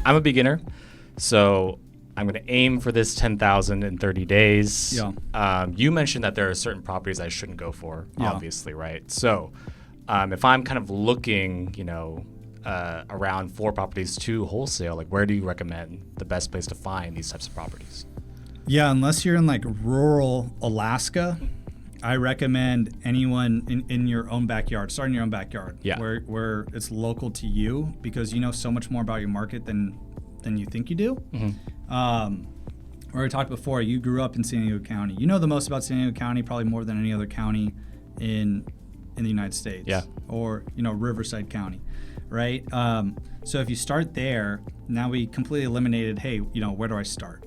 I'm a beginner, so I'm going to aim for this 10,000 in 30 days. Yeah. You mentioned that there are certain properties I shouldn't go for, Yeah. obviously, right? So if I'm kind of looking, around 4 properties to wholesale, like where do you recommend the best place to find these types of properties? Yeah, unless you're in like rural Alaska, I recommend anyone in your own backyard, start in your own backyard, Yeah. where it's local to you, because you know so much more about your market than you think you do. Where we talked before, you grew up in San Diego County. You know the most about San Diego County, probably more than any other county in the United States. Yeah. Or, Riverside County, right? So if you start there, now we completely eliminated, hey, where do I start?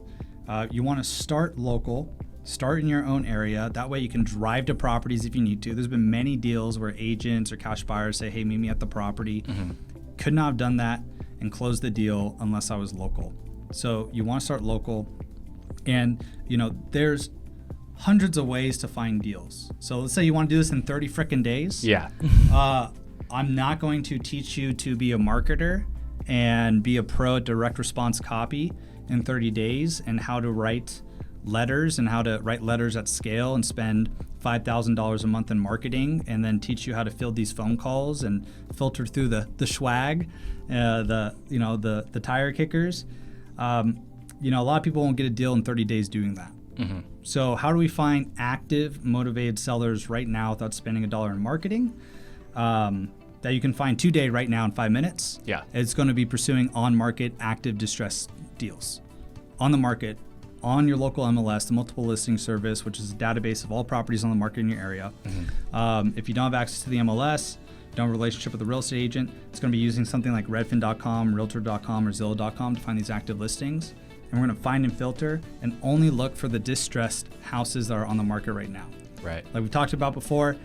You want to start local, start in your own area. That way you can drive to properties if you need to. There's been many deals where agents or cash buyers say, hey, meet me at the property. Could not have done that and closed the deal unless I was local. So you want to start local, and there's hundreds of ways to find deals. So let's say you want to do this in 30 frickin' days. Yeah. I'm not going to teach you to be a marketer and be a pro at direct response copy in 30 days and how to write letters and how to write letters at scale and spend $5,000 a month in marketing, and then teach you how to field these phone calls and filter through the swag, the tire kickers. A lot of people won't get a deal in 30 days doing that. So how do we find active, motivated sellers right now without spending $1 in marketing? That you can find today, right now, in 5 minutes. Yeah. It's going to be pursuing on-market, active, distressed deals. On the market, on your local MLS, the multiple listing service, which is a database of all properties on the market in your area. If you don't have access to the MLS, don't have a relationship with a real estate agent, it's going to be using something like redfin.com, realtor.com, or zillow.com to find these active listings. And we're going to find and filter and only look for the distressed houses that are on the market right now. Right. Like we talked about before,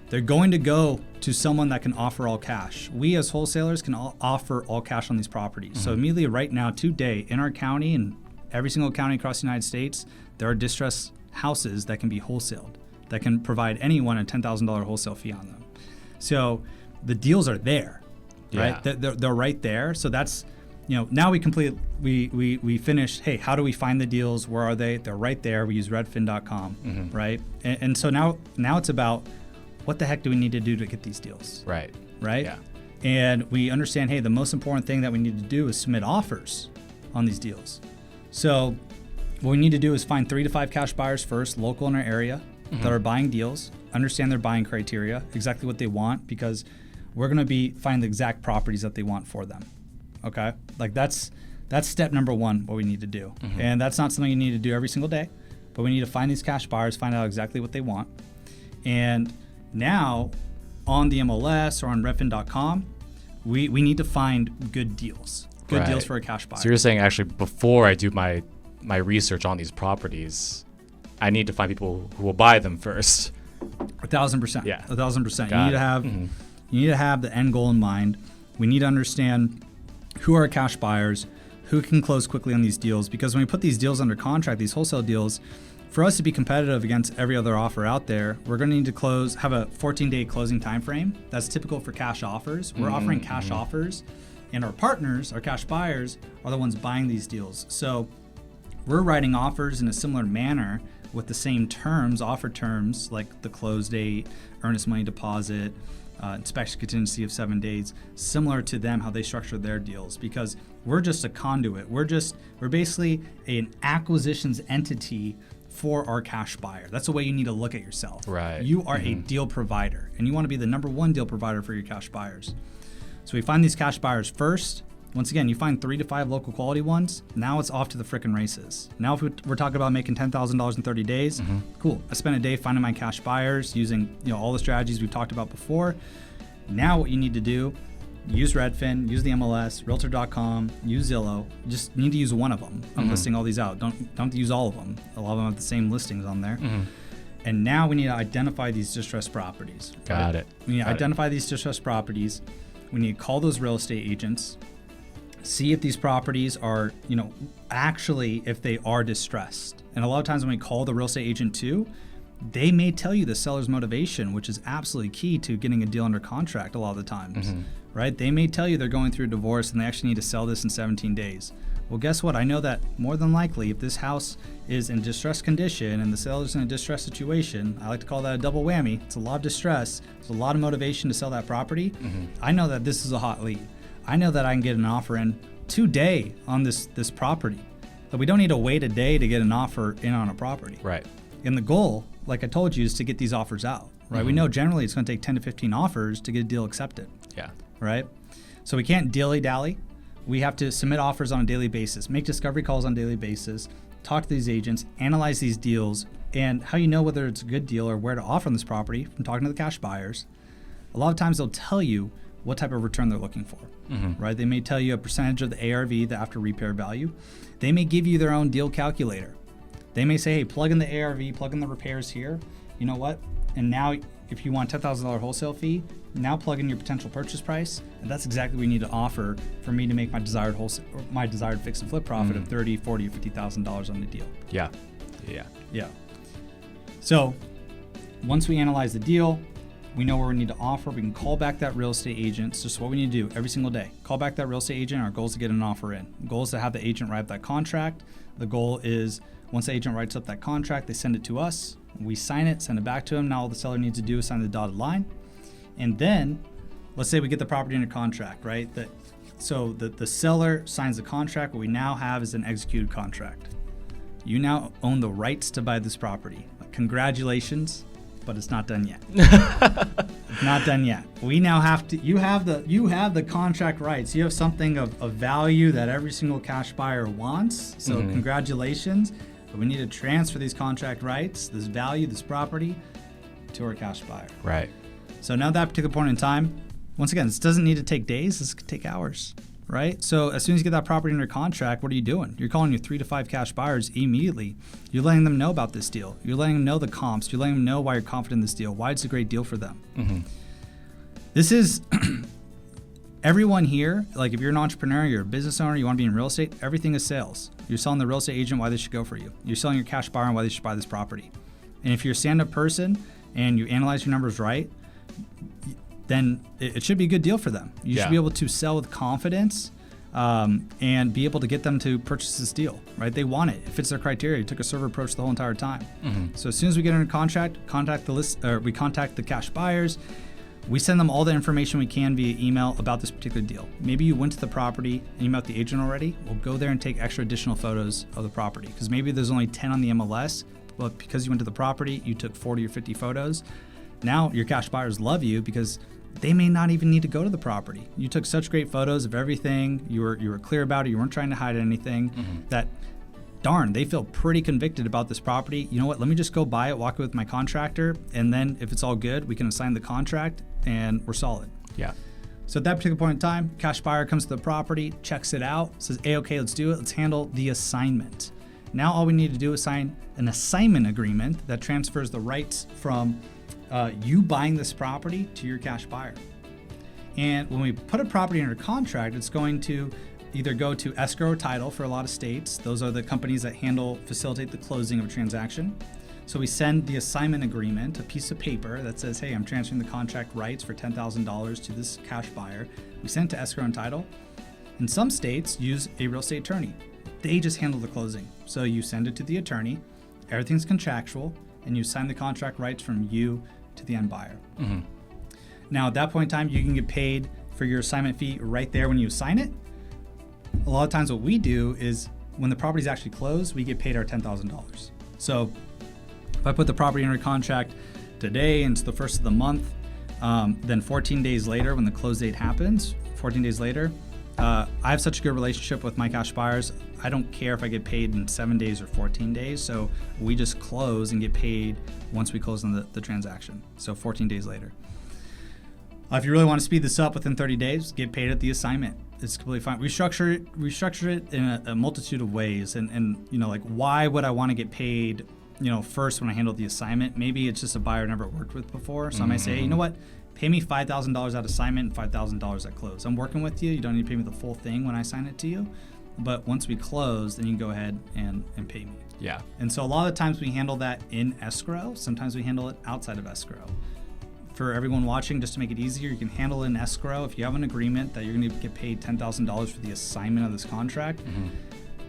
they're going to go to someone that can offer all cash. We as wholesalers can offer all cash on these properties. So immediately right now, today, in our county and every single county across the United States, there are distressed houses that can be wholesaled, that can provide anyone a $10,000 wholesale fee on them. So the deals are there, right? They're right there. So that's, now we finish, hey, how do we find the deals? Where are they? They're right there. We use redfin.com, right? And so now it's about, what the heck do we need to do to get these deals? Right. Yeah. And we understand, hey, the most important thing that we need to do is submit offers on these deals. So what we need to do is find 3 to 5 cash buyers first, local in our area, that are buying deals, understand their buying criteria, exactly what they want, because we're going to be finding the exact properties that they want for them. Okay? Like that's step number 1, what we need to do. And that's not something you need to do every single day, but we need to find these cash buyers, find out exactly what they want. And now on the MLS or on redfin.com, we need to find good deals. Good deals for a cash buyer. So you're saying actually before I do my research on these properties, I need to find people who will buy them first. 1,000%. Yeah. 1,000%. You need to have the end goal in mind. We need to understand who are cash buyers, who can close quickly on these deals, because when we put these deals under contract, these wholesale deals, for us to be competitive against every other offer out there, we're going to need to have a 14-day closing time frame. That's typical for cash offers. We're offering cash offers, and our partners, our cash buyers, are the ones buying these deals. So we're writing offers in a similar manner with the same terms, offer terms, like the close date, earnest money deposit, inspection contingency of 7 days, similar to them, how they structure their deals, because we're just a conduit. We're basically an acquisitions entity for our cash buyer. That's the way you need to look at yourself. Right. You are a deal provider, and you want to be the number 1 deal provider for your cash buyers. So we find these cash buyers first. Once again, you find 3 to 5 local quality ones. Now it's off to the frickin' races. Now if we're talking about making $10,000 in 30 days, cool. I spent a day finding my cash buyers using all the strategies we've talked about before. Now what you need to do, use Redfin, use the MLS, realtor.com, use Zillow. You just need to use one of them. I'm listing all these out. Don't use all of them. A lot of them have the same listings on there. And now we need to identify these distressed properties. Got it. We need to identify these distressed properties. We need to call those real estate agents, see if these properties are, actually if they are distressed. And a lot of times when we call the real estate agent too, they may tell you the seller's motivation, which is absolutely key to getting a deal under contract a lot of the times. right? They may tell you they're going through a divorce and they actually need to sell this in 17 days. Well, guess what? I know that more than likely, if this house is in distressed condition and the seller's in a distressed situation, I like to call that a double whammy. It's a lot of distress. It's a lot of motivation to sell that property. I know that this is a hot lead. I know that I can get an offer in today on this property. But we don't need to wait a day to get an offer in on a property. Right. And the goal, like I told you, is to get these offers out, right? We know generally it's going to take 10 to 15 offers to get a deal accepted. Yeah. Right? So we can't dilly-dally. We have to submit offers on a daily basis, make discovery calls on a daily basis, talk to these agents, analyze these deals, and how you know whether it's a good deal or where to offer on this property from talking to the cash buyers. A lot of times they'll tell you what type of return they're looking for, right? They may tell you a percentage of the ARV, the after repair value. They may give you their own deal calculator. They may say, hey, plug in the ARV, plug in the repairs here. You know what? And now if you want $10,000 wholesale fee, now plug in your potential purchase price. And that's exactly what we need to offer for me to make my desired wholesale, or my desired fix and flip profit of $30,000, $40,000, or $50,000 on the deal. Yeah. So once we analyze the deal, we know where we need to offer. We can call back that real estate agent. It's just what we need to do every single day. Call back that real estate agent. Our goal is to get an offer in. The goal is to have the agent write up that contract. The goal is once the agent writes up that contract, they send it to us. We sign it, send it back to them. Now all the seller needs to do is sign the dotted line. And then let's say we get the property under contract, right? So the seller signs the contract. What we now have is an executed contract. You now own the rights to buy this property. Congratulations. But it's not done yet. It's not done yet. We now have to. You have the contract rights. You have something of value that every single cash buyer wants. So congratulations. But we need to transfer these contract rights, this value, this property, to our cash buyer. Right. So now at that particular point in time, once again, this doesn't need to take days. This could take hours. Right? So as soon as you get that property under contract, what are you doing? You're calling your 3 to 5 cash buyers immediately. You're letting them know about this deal. You're letting them know the comps. You're letting them know why you're confident in this deal, why it's a great deal for them. This is everyone here. Like if you're an entrepreneur, you're a business owner, you want to be in real estate, everything is sales. You're selling the real estate agent why they should go for you. You're selling your cash buyer and why they should buy this property. And if you're a stand-up person and you analyze your numbers right, then it should be a good deal for them. You should be able to sell with confidence and be able to get them to purchase this deal, right? They want it. It fits their criteria. You took a server approach the whole entire time. So as soon as we get under contract, we contact the cash buyers. We send them all the information we can via email about this particular deal. Maybe you went to the property and you met the agent already. We'll go there and take extra additional photos of the property because maybe there's only 10 on the MLS, but because you went to the property, you took 40 or 50 photos. Now your cash buyers love you because they may not even need to go to the property. You took such great photos of everything. You were clear about it. You weren't trying to hide anything. That, darn, they feel pretty convicted about this property. You know what? Let me just go buy it, walk it with my contractor, and then if it's all good, we can assign the contract, and we're solid. Yeah. So at that particular point in time, cash buyer comes to the property, checks it out, says, hey, okay, let's do it. Let's handle the assignment. Now all we need to do is sign an assignment agreement that transfers the rights from you buying this property to your cash buyer. And when we put a property under contract, it's going to either go to escrow or title for a lot of states. Those are the companies that facilitate the closing of a transaction. So we send the assignment agreement, a piece of paper that says, hey, I'm transferring the contract rights for $10,000 to this cash buyer. We send it to escrow and title. And some states use a real estate attorney. They just handle the closing. So you send it to the attorney, everything's contractual, and you sign the contract rights from you to the end buyer. Now at that point in time, you can get paid for your assignment fee right there when you sign it. A lot of times what we do is when the property is actually closed, we get paid our $10,000. So if I put the property under contract today and it's the first of the month, then 14 days later when the close date happens, 14 days later, I have such a good relationship with my cash buyers. I don't care if I get paid in 7 days or 14 days. So we just close and get paid once we close on the transaction. So 14 days later. If you really want to speed this up within 30 days, get paid at the assignment. It's completely fine. We structure it in a multitude of ways. And you know, like why would I want to get paid, you know, first when I handle the assignment? Maybe it's just a buyer I never worked with before. So I might say, hey, you know what? Pay me $5,000 at assignment and $5,000 at close. I'm working with you. You don't need to pay me the full thing when I sign it to you. But once we close, then you can go ahead and pay me. Yeah. And so a lot of times we handle that in escrow. Sometimes we handle it outside of escrow. for everyone watching, just to make it easier, you can handle it in escrow. If you have an agreement that you're going to get paid $10,000 for the assignment of this contract,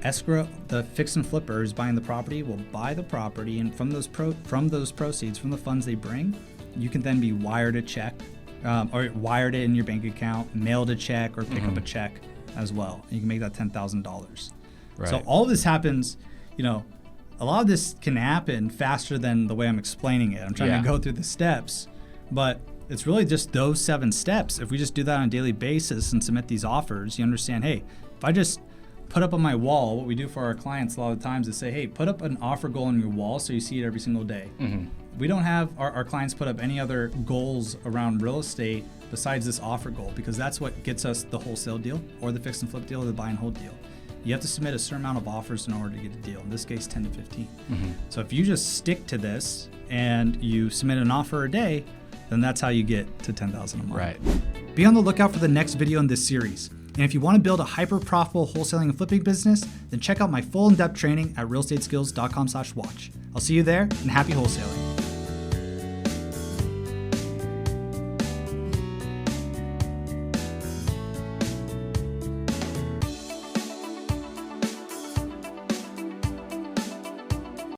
escrow, the fix and flipper who's buying the property will buy the property, and from those proceeds, from the funds they bring, you can then be wired a check, or wired it in your bank account, mailed a check, or pick up a check as well. And you can make that $10,000. Right. So all of this happens, a lot of this can happen faster than the way I'm explaining it. I'm trying to go through the steps, but it's really just those 7 steps. If we just do that on a daily basis and submit these offers, you understand, hey, if I just put up on my wall, what we do for our clients a lot of times is say, hey, put up an offer goal on your wall so you see it every single day. We don't have our clients put up any other goals around real estate besides this offer goal, because that's what gets us the wholesale deal or the fix and flip deal or the buy and hold deal. You have to submit a certain amount of offers in order to get a deal. In this case, 10 to 15. So if you just stick to this and you submit an offer a day, then that's how you get to $10,000 a month. Right. Be on the lookout for the next video in this series. And if you want to build a hyper-profitable wholesaling and flipping business, then check out my full in-depth training at realestateskills.com/watch. I'll see you there, and happy wholesaling.